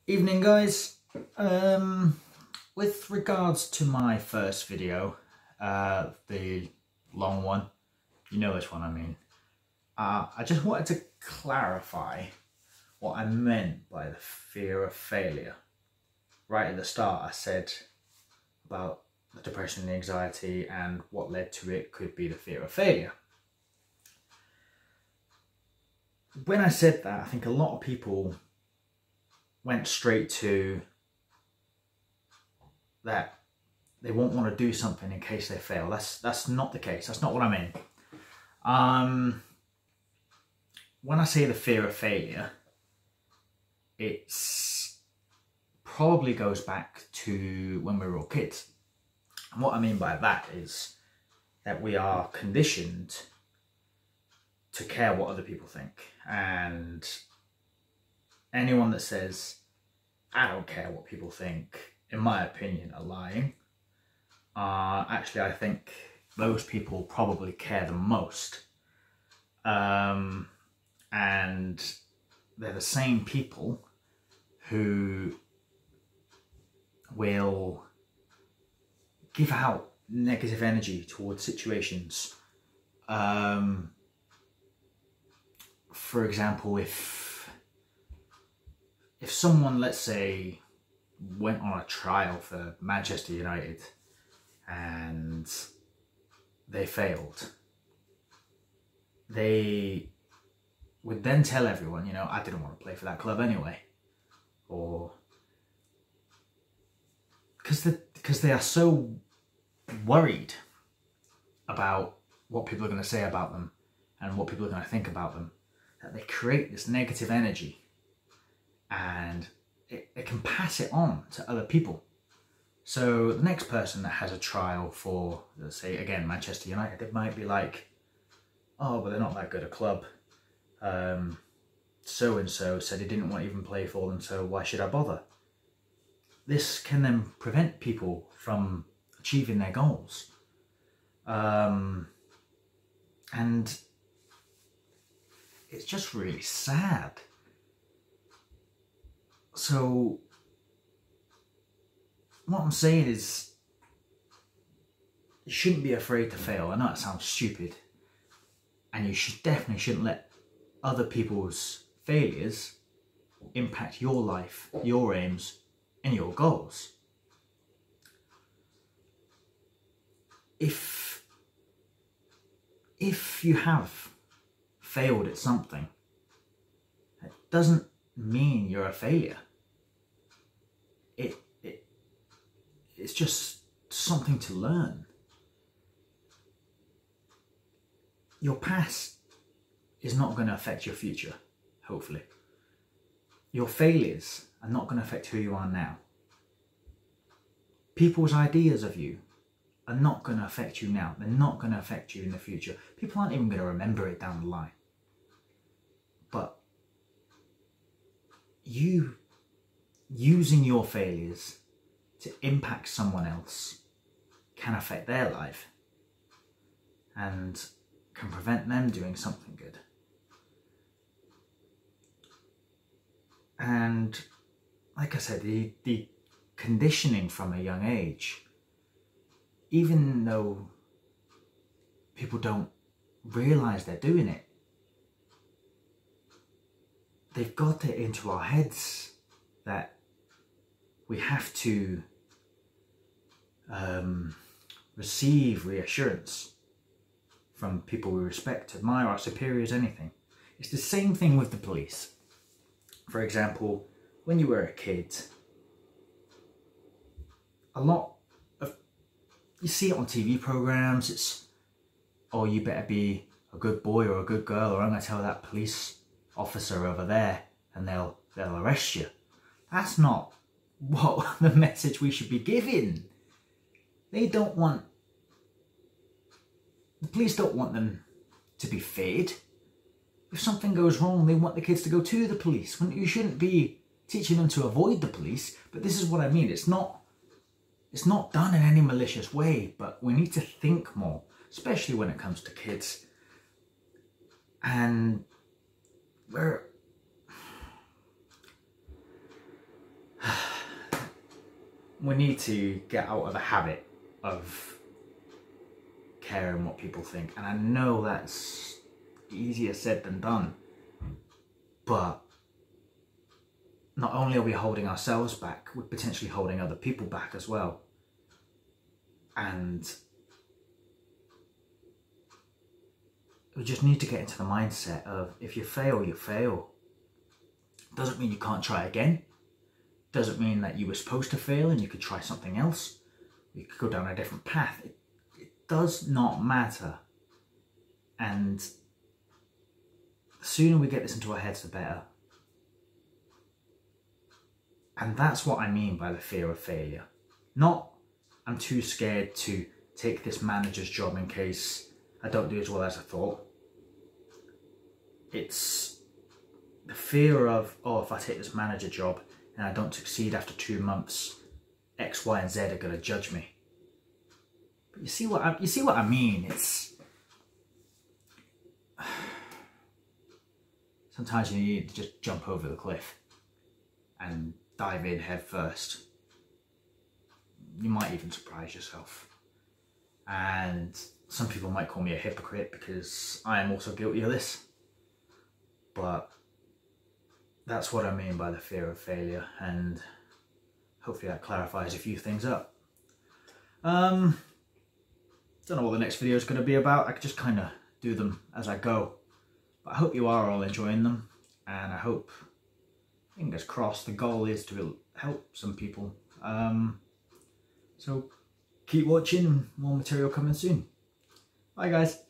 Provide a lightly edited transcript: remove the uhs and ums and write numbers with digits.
Evening guys. With regards to my first video, the long one, you know which one I mean. I just wanted to clarify what I meant by the fear of failure. Right at the start I said about the depression and the anxiety, and what led to it could be the fear of failure. When I said that, I think a lot of people went straight to that they won't want to do something in case they fail. That's not the case. That's not what I mean. When I say the fear of failure, it's probably goes back to when we were all kids. And what I mean by that is that we are conditioned to care what other people think, and anyone that says, I don't care what people think, in my opinion, are lying. Actually, I think those people probably care the most. And they're the same people who will give out negative energy towards situations. For example, if someone, let's say, went on a trial for Manchester United and they failed, they would then tell everyone, you know, I didn't want to play for that club anyway. Or because they are so worried about what people are going to say about them and what people are going to think about them, that they create this negative energy, and it can pass it on to other people. So the next person that has a trial for, let's say again, Manchester United, it might be like, oh, but they're not that good a club. So-and-so said he didn't want to even play for them, so why should I bother? This can then prevent people from achieving their goals. And it's just really sad. So what I'm saying is, you shouldn't be afraid to fail. I know it sounds stupid, and you definitely shouldn't let other people's failures impact your life, your aims, and your goals. If you have failed at something, it doesn't mean you're a failure. It's just something to learn. Your past is not going to affect your future, hopefully. Your failures are not going to affect who you are now. People's ideas of you are not going to affect you now. They're not going to affect you in the future. People aren't even going to remember it down the line. But you using your failures to impact someone else can affect their life and can prevent them doing something good. And like I said, the conditioning from a young age, even though people don't realise they're doing it, they've got it into our heads that we have to receive reassurance from people we respect, admire, our superiors, anything. It's the same thing with the police. For example, when you were a kid, you see it on TV programs, it's, oh, you better be a good boy or a good girl, or I'm going to tell that police officer over there and they'll arrest you. That's not what the message we should be giving. The police don't want them to be feared. If something goes wrong, they want the kids to go to the police. You shouldn't be teaching them to avoid the police, but this is what I mean. It's not done in any malicious way, but we need to think more, especially when it comes to kids. And we need to get out of the habit of caring what people think. And I know that's easier said than done, but not only are we holding ourselves back, we're potentially holding other people back as well. And we just need to get into the mindset of, if you fail, you fail. Doesn't mean you can't try again. Doesn't mean that you were supposed to fail and you could try something else. You could go down a different path. It does not matter. And the sooner we get this into our heads, the better. And that's what I mean by the fear of failure. Not, I'm too scared to take this manager's job in case I don't do as well as I thought. It's the fear of, oh, if I take this manager job and I don't succeed after 2 months, X, Y, and Z are going to judge me. But you see what I mean? It's sometimes you need to just jump over the cliff and dive in head first. You might even surprise yourself. And some people might call me a hypocrite because I am also guilty of this. But that's what I mean by the fear of failure, and hopefully that clarifies a few things up. Don't know what the next video is going to be about. I could just kind of do them as I go. But I hope you are all enjoying them, and I hope, fingers crossed, the goal is to help some people. So keep watching, more material coming soon. Bye guys.